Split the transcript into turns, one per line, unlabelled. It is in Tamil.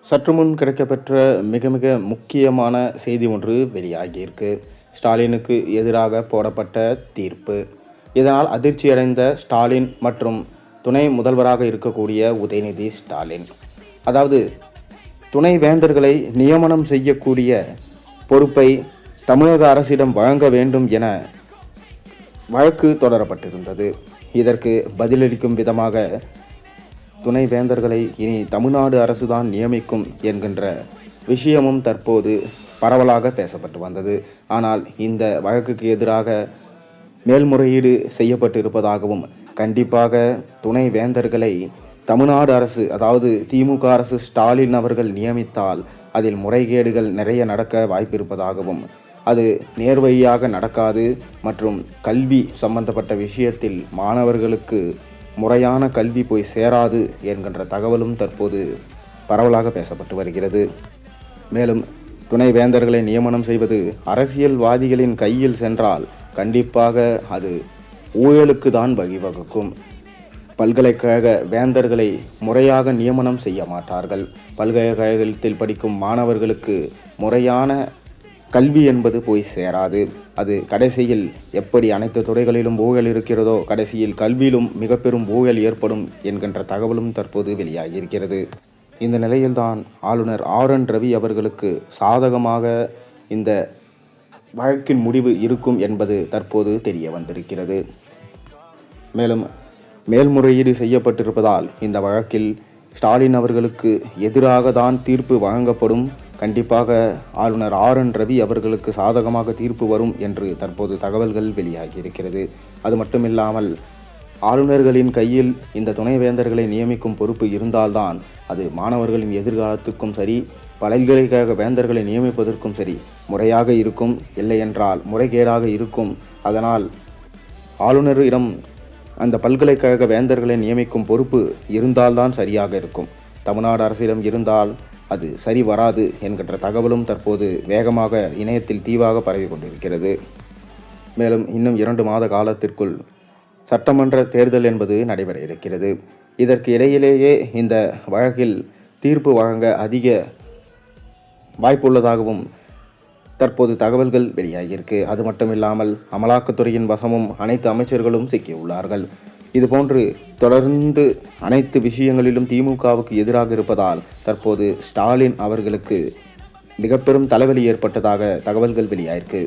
சற்று முன் கிடைக்கப்பெற்ற மிக மிக முக்கியமான செய்தி ஒன்று வெளியாகியிருக்கு. ஸ்டாலினுக்கு எதிராக போடப்பட்ட தீர்ப்பு. இதனால் அதிர்ச்சியடைந்த ஸ்டாலின் மற்றும் துணை முதல்வராக இருக்கக்கூடிய உதயநிதி ஸ்டாலின், அதாவது துணை வேந்தர்களை நியமனம் செய்யக்கூடிய பொறுப்பை தமிழக அரசிடம் வழங்க வேண்டும் என வழக்கு தொடரப்பட்டிருந்தது. இதற்கு பதிலளிக்கும் விதமாக துணை வேந்தர்களை இனி தமிழ்நாடு அரசுதான் நியமிக்கும் என்கின்ற விஷயமும் தற்போது பரவலாக பேசப்பட்டு வந்தது. ஆனால் இந்த வழக்குக்கு எதிராக மேல்முறையீடு செய்யப்பட்டிருப்பதாகவும், கண்டிப்பாக துணை வேந்தர்களை தமிழ்நாடு அரசு, அதாவது திமுக அரசு ஸ்டாலின் அவர்கள் நியமித்தால் அதில் முறைகேடுகள் நிறைய நடக்க வாய்ப்பிருப்பதாகவும், அது நேர்வழியாக நடக்காது மற்றும் கல்வி சம்பந்தப்பட்ட விஷயத்தில் மாணவர்களுக்கு முறையான கல்வி போய் சேராது என்கின்ற தகவலும் தற்போது பரவலாக பேசப்பட்டு வருகிறது. மேலும் துணை வேந்தர்களை நியமனம் செய்வது அரசியல்வாதிகளின் கையில் சென்றால் கண்டிப்பாக அது ஊழலுக்கு தான் வழிவகுக்கும். பல்கலைக்கழக வேந்தர்களை முறையாக நியமனம் செய்ய மாட்டார்கள். பல்கலைக்கழகத்தில் படிக்கும் மாணவர்களுக்கு முறையான கல்வி என்பது போய் சேராது. அது கடைசியில் எப்படி அனைத்து துறைகளிலும் ஊழல் இருக்கிறதோ, கடைசியில் கல்வியிலும் மிக பெரும் ஊழல் ஏற்படும் என்கின்ற தகவலும் தற்போது வெளியாகியிருக்கிறது. இந்த நிலையில்தான் ஆளுநர் RN ரவி அவர்களுக்கு சாதகமாக இந்த வழக்கின் முடிவு இருக்கும் என்பது தற்போது தெரிய வந்திருக்கிறது. மேலும் மேல்முறையீடு செய்யப்பட்டிருப்பதால் இந்த வழக்கில் ஸ்டாலின் அவர்களுக்கு எதிராக தான் தீர்ப்பு வழங்கப்படும். கண்டிப்பாக ஆளுநர் RN ரவி அவர்களுக்கு சாதகமாக தீர்ப்பு வரும் என்று தற்போது தகவல்கள் வெளியாகியிருக்கிறது. அது மட்டுமில்லாமல் ஆளுநர்களின் கையில் இந்த துணைவேந்தர்களை நியமிக்கும் பொறுப்பு இருந்தால்தான் அது மாணவர்களின் எதிர்காலத்துக்கும் சரி, பல்கலைக்கழக வேந்தர்களை நியமிப்பதற்கும் சரி முறையாக இருக்கும். இல்லையென்றால் முறைகேடாக இருக்கும். அதனால் ஆளுநரிடம் அந்த பல்கலைக்கழக வேந்தர்களை நியமிக்கும் பொறுப்பு இருந்தால்தான் சரியாக இருக்கும். தமிழ்நாடு அரசிடம் இருந்தால் அது சரி வராது என்கின்ற தகவலும் தற்போது வேகமாக இணையத்தில் தீவாக பரவி கொண்டிருக்கிறது. மேலும் இன்னும் 2 மாத காலத்திற்குள் சட்டமன்ற தேர்தல் என்பது நடைபெற இருக்கிறது. இதற்கு இடையிலேயே இந்த வழக்கில் தீர்ப்பு வழங்க அதிக வாய்ப்புள்ளதாகவும் தற்போது தகவல்கள் வெளியாகியிருக்கு. அது மட்டுமில்லாமல் அமலாக்கத்துறையின் வசமும் அனைத்து அமைச்சர்களும் சிக்கியுள்ளார்கள். இதுபோன்று தொடர்ந்து அனைத்து விஷயங்களிலும் திமுகவுக்கு எதிராக இருப்பதால் தற்போது ஸ்டாலின் அவர்களுக்கு மிக பெரும் தலைவலி ஏற்பட்டதாக தகவல்கள் வெளியாயிருக்கு.